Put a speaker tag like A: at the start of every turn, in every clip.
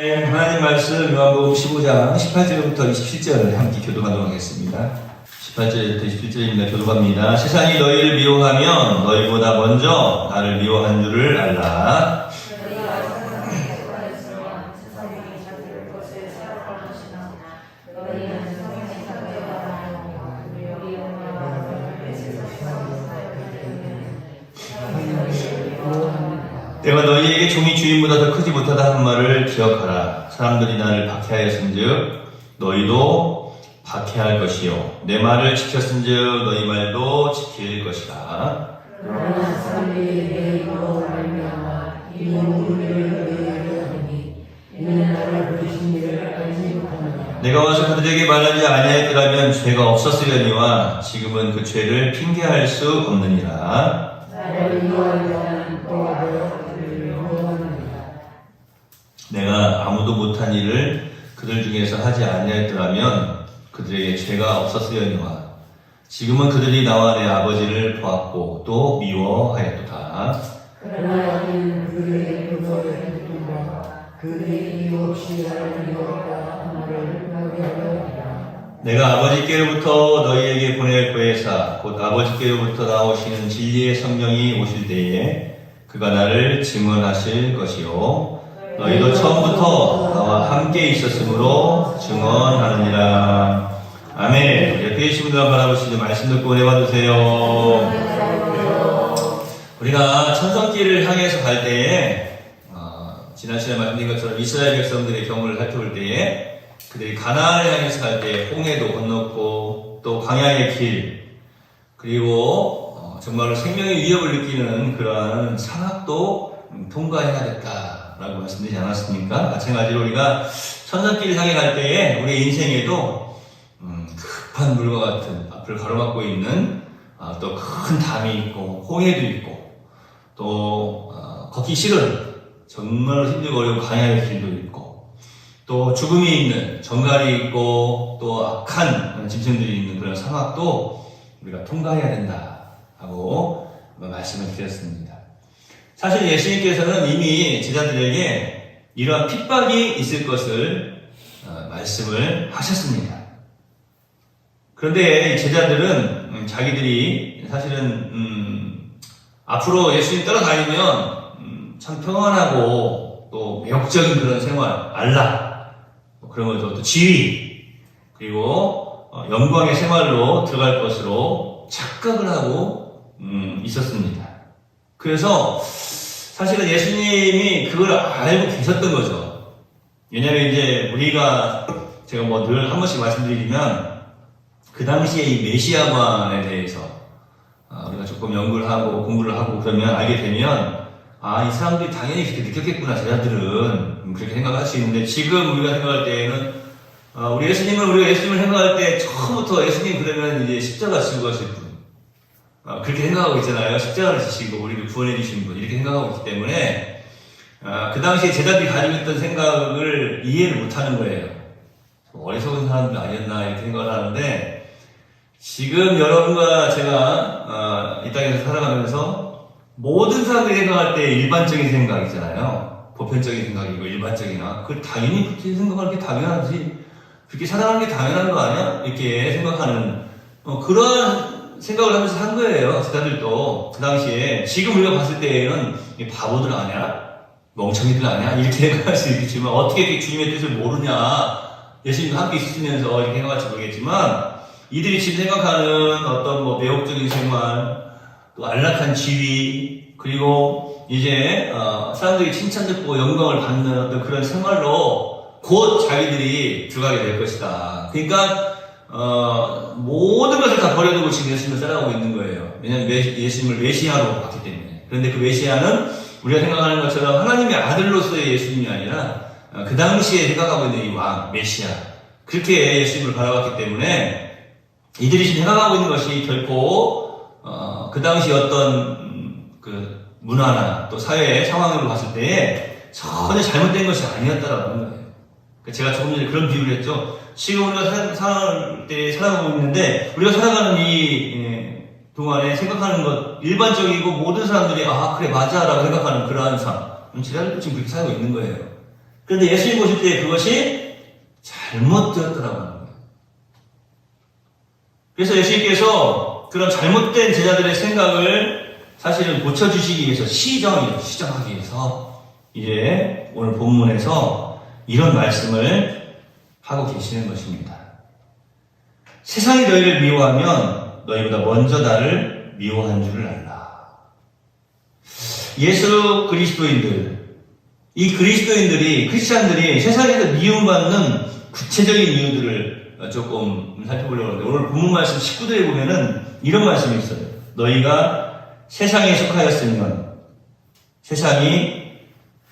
A: 네, 하나님 말씀 요한복음 15장 18절부터 27절을 함께 교도하도록 하겠습니다. 18절부터 27절입니다. 교도합니다. 세상이 너희를 미워하면 너희보다 먼저 나를 미워한 줄을 알라. 내가 너희에게 종이 주인보다 더 크지 못하다 한 말을 기억하라. 사람들이 나를 박해하였은즉 너희도 박해할 것이요 내 말을 지켰은즉 너희 말도 지킬 것이다. 내가 와서 그들에게 말하지 아니하였더라면 죄가 없었으려니와 지금은 그 죄를 핑계할 수 없느니라. 내가 아무도 못한 일을 그들 중에서 하지 아니하였더라면 그들에게 죄가 없었으려니와 지금은 그들이 나와 내 아버지를 보았고 또 미워하였도다. 그러나 이는 그들의 그것을 듣는다. 그들이 없이 나를 미워하였다 하나를 하리라. 내가 아버지께로부터 너희에게 보낼 보혜사 곧 아버지께로부터 나오시는 진리의 성령이 오실 때에 그가 나를 증언하실 것이요 너희도 처음부터 나와 함께 있었으므로 증언하느니라. 아멘. 옆에 계신 분들 한번 바라보시죠. 말씀 듣고 은혜 받으세요. 우리가 천성길을 향해서 갈 때에 지난 시간에 말씀드린 것처럼 이스라엘 백성들의 경우를 살펴볼 때에 그들이 가나안을 향해서 갈 때 홍해도 건넜고 또 광야의 길 그리고 정말로 생명의 위협을 느끼는 그러한 산악도 통과해야겠다 라고 말씀드리지 않았습니까? 마찬가지로 우리가 천상길을 향해 갈 때에 우리 인생에도 급한 물과 같은 앞을 가로막고 있는 또 큰 담이 있고 홍해도 있고 또 걷기 싫은 정말로 힘들고 어려운 광야의 길도 있고 또 죽음이 있는 정갈이 있고 또 악한 짐승들이 있는 그런 사막도 우리가 통과해야 된다 하고 말씀을 드렸습니다. 사실 예수님께서는 이미 제자들에게 이러한 핍박이 있을 것을 말씀을 하셨습니다. 그런데 제자들은 자기들이 사실은 앞으로 예수님 따라다니면 참 평안하고 또 매혹적인 그런 생활, 안락, 그런 거죠. 또 지위, 그리고 영광의 생활로 들어갈 것으로 착각을 하고 있었습니다. 그래서 사실은 예수님이 그걸 알고 계셨던 거죠. 왜냐면 이제 우리가 제가 뭐 늘 한 번씩 말씀드리면 그 당시에 이 메시아관에 대해서 우리가 조금 연구를 하고 공부를 하고 그러면 알게 되면 이 사람들이 당연히 그렇게 느꼈겠구나. 제자들은 그렇게 생각할 수 있는데 지금 우리가 생각할 때에는 우리가 예수님을 생각할 때 처음부터 예수님 그러면 이제 십자가 지고 가실 분 그렇게 생각하고 있잖아요. 십자가를 지시고 우리를 구원해 주신 분 이렇게 생각하고 있기 때문에 그 당시에 제자들이 가지고 있던 생각을 이해를 못하는 거예요. 어리석은 사람들 아니었나 이렇게 생각을 하는데 지금 여러분과 제가 이 땅에서 살아가면서 모든 사람들이 생각할 때 일반적인 생각이잖아요. 보편적인 생각이고 일반적이나 그걸 당연히 그렇게 생각하는 게 당연하지 그렇게 살아가는 게 당연한 거 아니야? 이렇게 생각하는 그런 생각을 하면서 산 거예요. 제자들도 그 당시에 지금 우리가 봤을 때에는 바보들 아니야? 멍청이들 아니야? 이렇게 생각할 수 있겠지만 어떻게 이렇게 주님의 뜻을 모르냐 예수님과 함께 있으면서 이렇게 생각할지 모르겠지만 이들이 지금 생각하는 어떤 뭐 매혹적인 생활 또 안락한 지위 그리고 이제 사람들이 칭찬 듣고 영광을 받는 어떤 그런 생활로 곧 자기들이 들어가게 될 것이다. 그러니까 모든 것을 다 버려두고 지금 예수님을 따라가고 있는 거예요. 왜냐하면 예수님을 메시아로 봤기 때문에. 그런데 그 메시아는 우리가 생각하는 것처럼 하나님의 아들로서의 예수님이 아니라 그 당시에 생각하고 있는 이 왕, 메시아. 그렇게 예수님을 바라봤기 때문에 이들이 지금 생각하고 있는 것이 결코 그 당시 어떤 그 문화나 또 사회의 상황으로 봤을 때에 전혀 잘못된 것이 아니었다라고 하는 거예요. 제가 조금 전에 그런 비유를 했죠. 지금 우리가 살아갈 때 살아가고 있는데 우리가 살아가는 이 동안에 생각하는 것 일반적이고 모든 사람들이 그래 맞아 라고 생각하는 그러한 삶 제자들도 지금 그렇게 살고 있는 거예요. 그런데 예수님 보실 때 그것이 잘못되었더라고 하는 거예요. 그래서 예수님께서 그런 잘못된 제자들의 생각을 사실은 고쳐주시기 위해서 시정하기 위해서 이제 오늘 본문에서 이런 말씀을 하고 계시는 것입니다. 세상이 너희를 미워하면 너희보다 먼저 나를 미워한 줄을 알라. 예수 그리스도인들, 이 그리스도인들이, 크리스찬들이 세상에서 미움받는 구체적인 이유들을 조금 살펴보려고 하는데, 오늘 본문 말씀 19절에 보면은 이런 말씀이 있어요. 너희가 세상에 속하였으면 세상이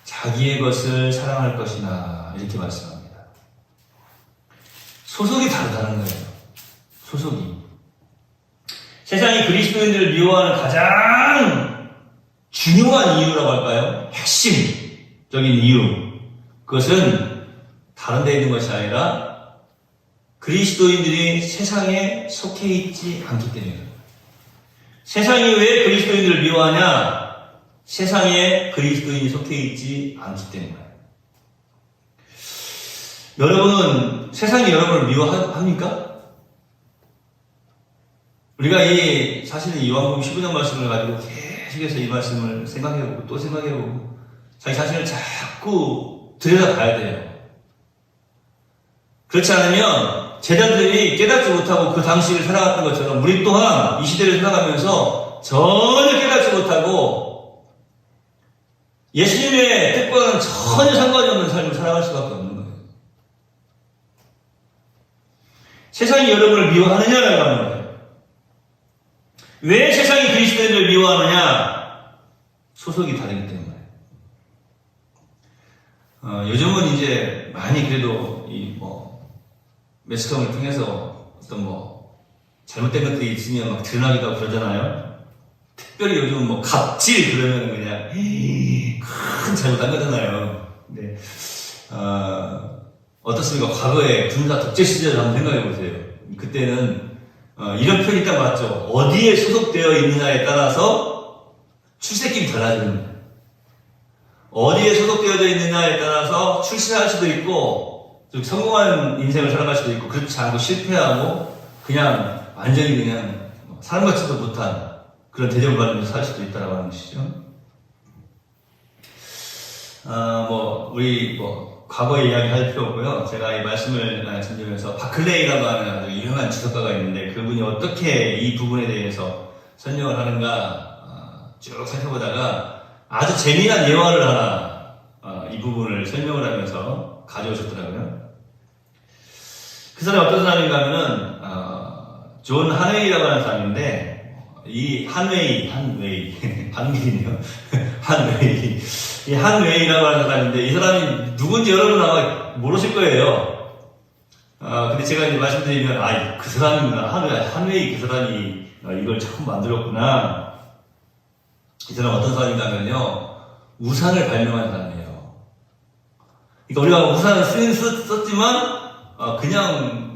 A: 자기의 것을 사랑할 것이나, 이렇게 말씀합니다. 소속이 다르다는 거예요. 소속이. 세상이 그리스도인들을 미워하는 가장 중요한 이유라고 할까요? 핵심적인 이유. 그것은 다른 데 있는 것이 아니라 그리스도인들이 세상에 속해 있지 않기 때문입니다. 세상이 왜 그리스도인들을 미워하냐? 세상에 그리스도인이 속해 있지 않기 때문입니다. 여러분은 세상이 여러분을 미워합니까? 우리가 사실은 이 요한복음 15장 말씀을 가지고 계속해서 이 말씀을 생각해보고 또 생각해보고 자기 자신을 자꾸 들여다봐야 돼요. 그렇지 않으면 제자들이 깨닫지 못하고 그 당시를 살아갔던 것처럼 우리 또한 이 시대를 살아가면서 전혀 깨닫지 못하고 예수님의 뜻과는 전혀 상관이 없는 삶을 살아갈 수밖에 없는 거예요. 세상이 여러분을 미워하느냐라고 하는 거예요. 왜 세상이 그리스도인들을 미워하느냐? 소속이 다르기 때문에. 요즘은 이제 많이 그래도 매스컴을 통해서 어떤 잘못된 것들이 있으면 막 드러나기도 하고 그러잖아요. 특별히 요즘은 갑질 그러면 그냥 큰 잘못한 거잖아요. 근데 어떻습니까? 과거에 군사 독재 시절을 한번 생각해 보세요. 그때는 이런 표현이 딱 맞죠. 어디에 소속되어 있느냐에 따라서 출세길이 달라지는 거예요. 어디에 소속되어져 있느냐에 따라서 출세할 수도 있고 성공한 인생을 살아갈 수도 있고, 그렇지 않고 실패하고 그냥 완전히 그냥 사람 같지도 못한 그런 대접을 받으면서 살 수도 있다고 하는 것이죠. 우리 과거의 이야기 할 필요 없고요. 제가 이 말씀을 전하면서 바클레이라고 하는 아주 유명한 주석가가 있는데, 그분이 어떻게 이 부분에 대해서 설명을 하는가 쭉 살펴보다가 아주 재미난 예화를 하나 이 부분을 설명을 하면서 가져오셨더라고요. 그 사람이 어떤 사람인가 하면은 존 한웨이라고 하는 사람인데, 이 한미이네요. 한웨이. 이 한웨이라고 하는 사람인데, 이 사람이 누군지 여러분 아마 모르실 거예요. 근데 제가 이제 말씀드리면, 그 사람이구나. 한웨이 그 사람이 이걸 처음 만들었구나. 이 사람 어떤 사람인가 하면요, 우산을 발명한 사람이에요. 그러니까 우리가 우산을 썼지만, 그냥,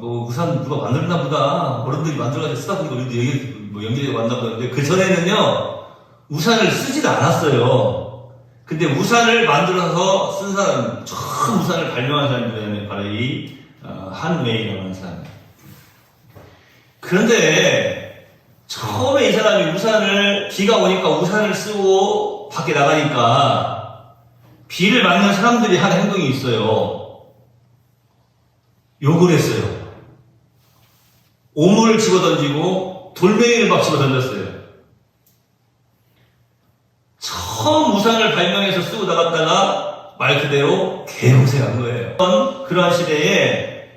A: 우산 누가 만들었나 보다. 어른들이 만들어가지고 쓰다 보니까 우리도 연결되고 왔나 보다. 근데 그 전에는요, 우산을 쓰지도 않았어요. 근데 우산을 만들어서 쓴 사람, 처음 우산을 발명한 사람이 바로 이 한웨이라고 하는 사람이에요. 그런데 처음에 이 사람이 비가 오니까 우산을 쓰고 밖에 나가니까 비를 맞는 사람들이 하는 행동이 있어요. 욕을 했어요. 오물을 집어던지고 돌멩이를 막 집어던졌어요. 처음 우산을 발명해서 쓰고 나갔다가 말 그대로 개고생한 거예요. 그러한 시대에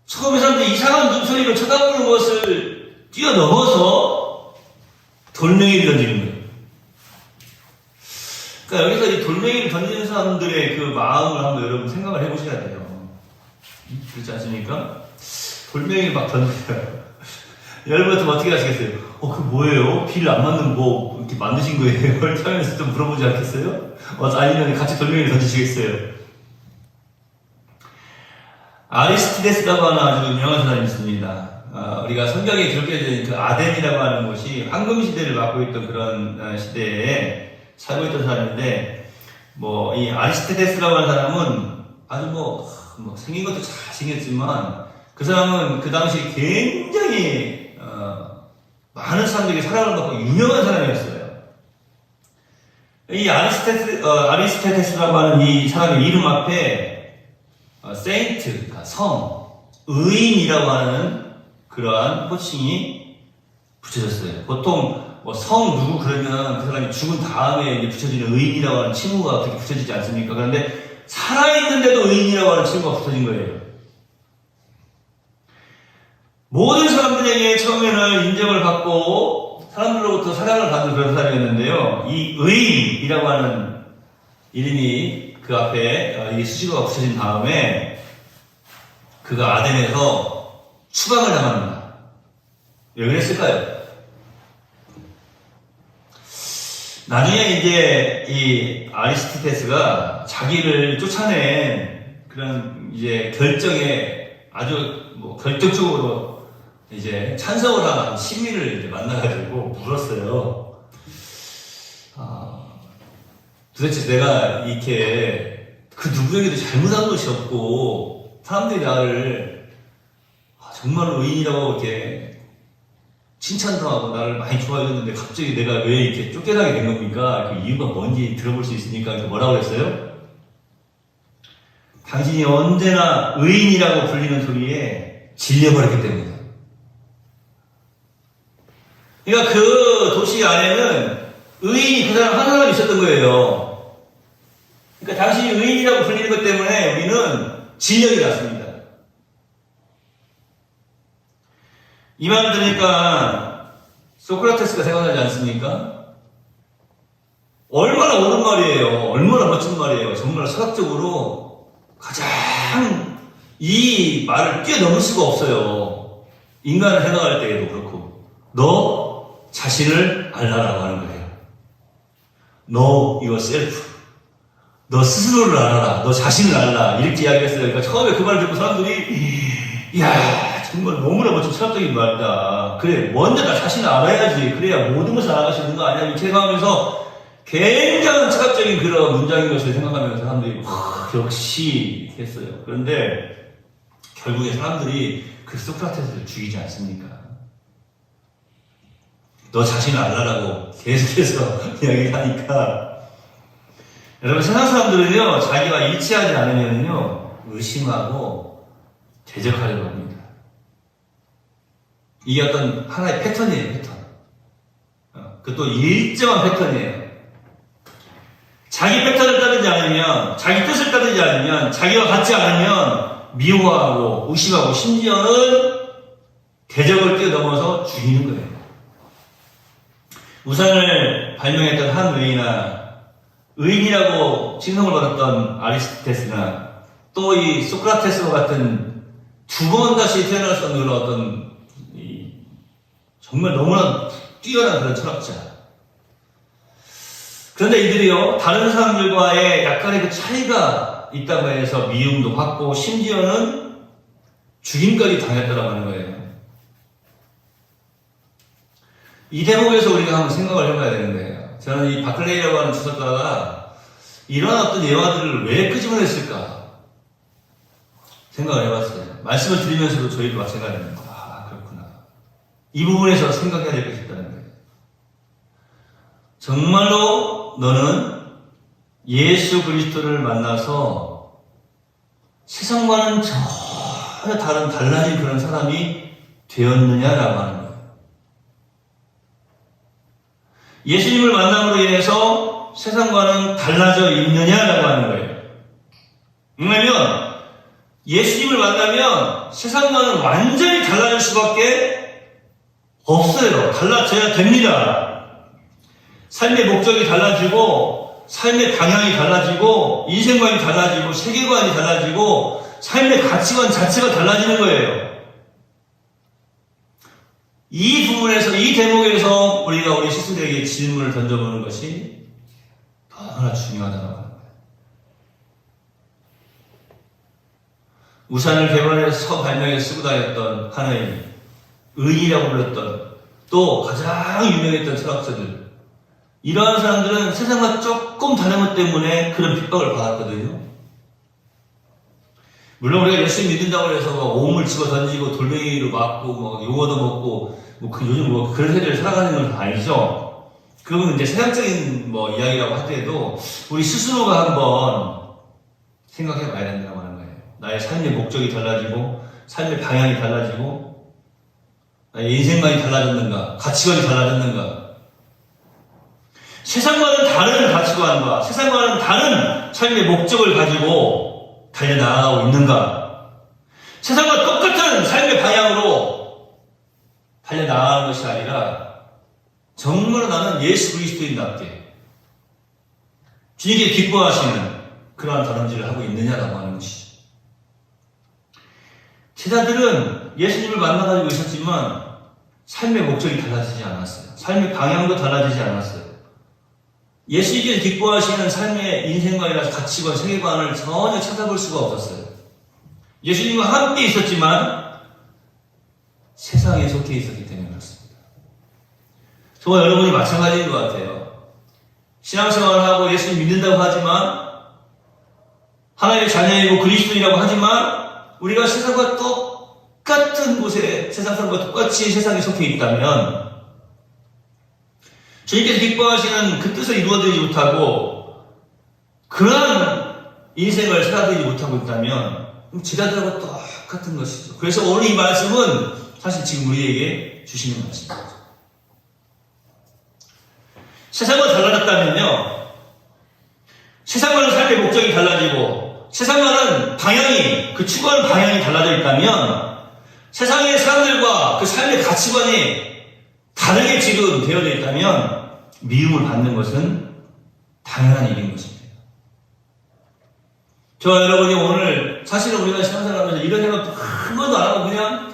A: 처음에 사람들이 이상한 눈소리로 쳐다보는 것을 뛰어넘어서 돌멩이를 던지는 거예요. 그러니까 여기서 이 돌멩이를 던지는 사람들의 그 마음을 한번 여러분 생각을 해보셔야 돼요. 그렇지 않습니까? 돌멩이를 막 던져요. 여러분 좀 어떻게 하시겠어요? 그 뭐예요? 비를 안 맞는 이렇게 만드신 거예요? 이렇게 하면서 좀 물어보지 않겠어요? 아니면 같이 돌멩이를 던지시겠어요? 아리스티데스라고 하는 아주 유명한 사람이 있습니다. 우리가 성경에 기록되어 있는 그 아덴이라고 하는 곳이 황금시대를 맡고 있던 그런 시대에 살고 있던 사람인데, 이 아리스토텔레스라고 하는 사람은 아주 생긴 것도 잘생겼지만 그 사람은 그 당시 굉장히 많은 사람들에게 사랑을 받고 유명한 사람이었어요. 이 아리스토텔레스라고 하는 이 사람의 이름 앞에 세인트, 그러니까 성, 의인이라고 하는 그러한 호칭이 붙여졌어요. 보통 성 누구 그러면 그 사람이 죽은 다음에 이제 붙여지는 의인이라고 하는 칭호가 그렇게 붙여지지 않습니까? 그런데 살아있는데도 의인이라고 하는 칭호가 붙여진 거예요. 모든 사람들에게 처음에는 인정을 받고 사람들로부터 사랑을 받는 그런 사람이었는데요. 이 의인이라고 하는 이름이 그 앞에 이 수식어가 붙여진 다음에 그가 아덴에서 추방을 당합니다. 왜 그랬을까요? 나중에 이제 이 아리스토텔레스가 자기를 쫓아낸 그런 이제 결정에 아주 결정적으로 이제 찬성을 한 시민을 이제 만나가지고 물었어요. 도대체 내가 이렇게 그 누구에게도 잘못한 것이 없고 사람들이 나를 정말로 의인이라고 이렇게 칭찬도 하고 나를 많이 좋아해줬는데 갑자기 내가 왜 이렇게 쫓겨나게 된 겁니까? 그 이유가 뭔지 들어볼 수 있으니까 뭐라고 했어요? 당신이 언제나 의인이라고 불리는 소리에 질려버렸기 때문이다. 그러니까 그 도시 안에는 의인이 그 사람 한 사람 있었던 거예요. 그러니까 당신이 의인이라고 불리는 것 때문에 우리는 진력이 났습니다. 이 말 들으니까 소크라테스가 생각나지 않습니까? 얼마나 옳은 말이에요. 얼마나 멋진 말이에요. 정말 철학적으로 가장 이 말을 뛰어넘을 수가 없어요. 인간을 생각할 때에도 그렇고 너 자신을 알라라고 하는 거예요. Know yourself. 너 스스로를 알아라. 너 자신을 알라. 이렇게 이야기했어요. 그러니까 처음에 그 말을 듣고 사람들이 이야 정말 너무나 멋진 철학적인 말이다. 그래 먼저 나 자신을 알아야지. 그래야 모든 것을 알아갈 수 있는 거 아니야. 이렇게 생각하면서 굉장한 철학적인 그런 문장인 것을 생각하면서 사람들이 역시 했어요. 그런데 결국에 사람들이 그 소크라테스를 죽이지 않습니까? 너 자신을 알라라고 계속해서 이야기를 하니까 여러분 세상 사람들은요 자기와 일치하지 않으면요 의심하고 대적하려고 합니다. 이게 어떤 하나의 패턴이에요, 패턴. 그것도 일정한 패턴이에요. 자기 패턴을 따르지 않으면, 자기 뜻을 따르지 않으면, 자기와 같지 않으면 미워하고 의심하고 심지어는 대적을 뛰어넘어서 죽이는 거예요. 우산을 발명했던 한 의인이라고 칭송을 받았던 아리스토텔레스나 또 이 소크라테스와 같은 두 번 다시 태어날 수 없는 그런 어떤 정말 너무나 뛰어난 그런 철학자. 그런데 이들이요 다른 사람들과의 약간의 그 차이가 있다고 해서 미움도 받고 심지어는 죽임까지 당했다고 하는 거예요. 이 대목에서 우리가 한번 생각을 해봐야 되는 거예요. 저는 이 바클레이라고 하는 주석가가 이런 어떤 예화들을 왜 끄집어냈을까 생각을 해봤어요. 말씀을 드리면서도 저희도 마찬가지입니다. 그렇구나. 이 부분에서 생각해야 될 것이 있다는 거예요. 정말로 너는 예수 그리스도를 만나서 세상과는 전혀 달라진 그런 사람이 되었느냐라고 하는 거예요. 예수님을 만남으로 인해서 세상과는 달라져 있느냐라고 하는 거예요. 왜냐면 예수님을 만나면 세상과는 완전히 달라질 수밖에 없어요. 달라져야 됩니다. 삶의 목적이 달라지고 삶의 방향이 달라지고 인생관이 달라지고 세계관이 달라지고 삶의 가치관 자체가 달라지는 거예요. 이 부분에서 이 대목에서 우리가 우리 스스로에게 질문을 던져보는 것이 너무나 중요하다고 합니다. 우산을 개발해서 발명해 쓰고 다녔던 하나의 의인이라고 불렀던 또 가장 유명했던 철학자들 이러한 사람들은 세상과 조금 다른 것 때문에 그런 핍박을 받았거든요. 물론 우리가 예수 믿는다고 해서 오물 집어 던지고 돌멩이로 맞고 용어도 먹고 요즘 그런 세대를 살아가는 건 아니죠. 그건 이제 세상적인 이야기라고 하더라도 우리 스스로가 한번 생각해 봐야 된다고 하는 거예요. 나의 삶의 목적이 달라지고 삶의 방향이 달라지고 나의 인생관이 달라졌는가, 가치관이 달라졌는가. 세상과는 다른 가치관과 세상과는 다른 삶의 목적을 가지고 달려나가고 있는가. 세상과 똑같은 삶의 방향으로 달려나가는 것이 아니라 정말로 나는 예수 그리스도인답게 주님께 기뻐하시는 그러한 다름질을 하고 있느냐라고 하는 것이죠. 제자들은 예수님을 만나가지고 있었지만 삶의 목적이 달라지지 않았어요. 삶의 방향도 달라지지 않았어요. 예수님께서 기뻐하시는 삶의 인생관이나 가치관, 세계관을 전혀 찾아볼 수가 없었어요. 예수님과 함께 있었지만 세상에 속해 있었기 때문에 그렇습니다. 저와 여러분이 마찬가지인 것 같아요. 신앙생활을 하고 예수님 믿는다고 하지만 하나님의 자녀이고 그리스도인이라고 하지만 우리가 세상과 똑같은 곳에 세상 사람과 똑같이 세상에 속해 있다면 주님께서 기뻐하시는 그 뜻을 이루어드리지 못하고 그러한 인생을 살아들이지 못하고 있다면 제자들하고 똑같은 것이죠. 그래서 오늘 이 말씀은 사실 지금 우리에게 주시는 말씀입니다. 세상과 달라졌다면요, 세상과는 삶의 목적이 달라지고 세상과는 방향이, 그 추구하는 방향이 달라져 있다면 세상의 사람들과 그 삶의 가치관이 다르게 지금 되어져 있다면 미움을 받는 것은 당연한 일인 것입니다. 저와 여러분이 오늘 사실은 우리가 신앙생활하면서 이런 생각 한 번도 안 하고 그냥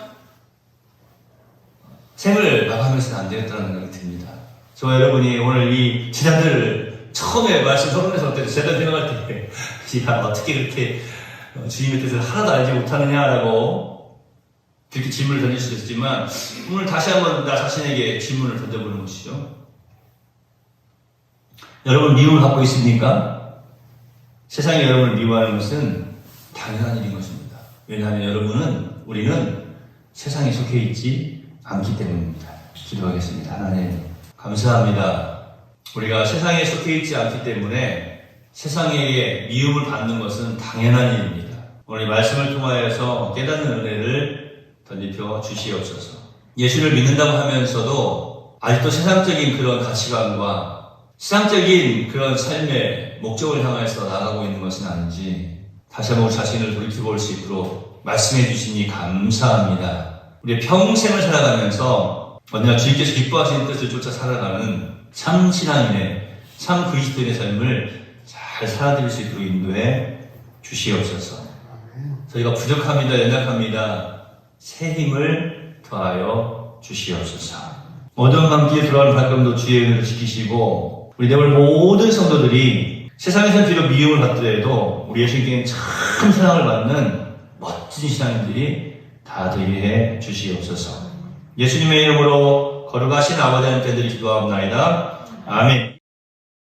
A: 생을 나가면서는 안 되겠다는 생각이 듭니다. 저와 여러분이 오늘 이 제자들을 처음에 말씀 서론에서 때 제자들 생각할 때 야, 어떻게 그렇게 주님의 뜻을 하나도 알지 못하느냐라고 그렇게 질문을 던질 수도 있지만 오늘 다시 한번 나 자신에게 질문을 던져보는 것이죠. 여러분 미움을 받고 있습니까? 세상이 여러분을 미워하는 것은 당연한 일인 것입니다. 왜냐하면 우리는 세상에 속해 있지 않기 때문입니다. 기도하겠습니다. 하나님 감사합니다. 우리가 세상에 속해 있지 않기 때문에 세상에게 미움을 받는 것은 당연한 일입니다. 오늘 이 말씀을 통하여서 깨닫는 은혜를 던지펴 주시옵소서. 예수를 믿는다고 하면서도 아직도 세상적인 그런 가치관과 세상적인 그런 삶의 목적을 향해서 나아가고 있는 것은 아닌지 다시 한번 우리 자신을 돌이켜볼 수 있도록 말씀해 주시니 감사합니다. 우리 평생을 살아가면서 언제나 주님께서 기뻐하시는 뜻을 쫓아 살아가는 참 신앙인의, 참 그리스도인의 삶을 잘 살아드릴 수 있도록 인도해 주시옵소서. 저희가 부족합니다. 연약합니다. 새 힘을 더하여 주시옵소서. 어두운 밤길에 들어가는 발걸음도 주의 은혜를 지키시고 우리 내월 모든 성도들이 세상에서는 비록 미움을 받더라도 우리 예수님께는 참 사랑을 받는 멋진 신앙인들이 다 되게 해 주시옵소서. 예수님의 이름으로 거룩하신 아버지 하나님께 기도하옵나이다. 아멘.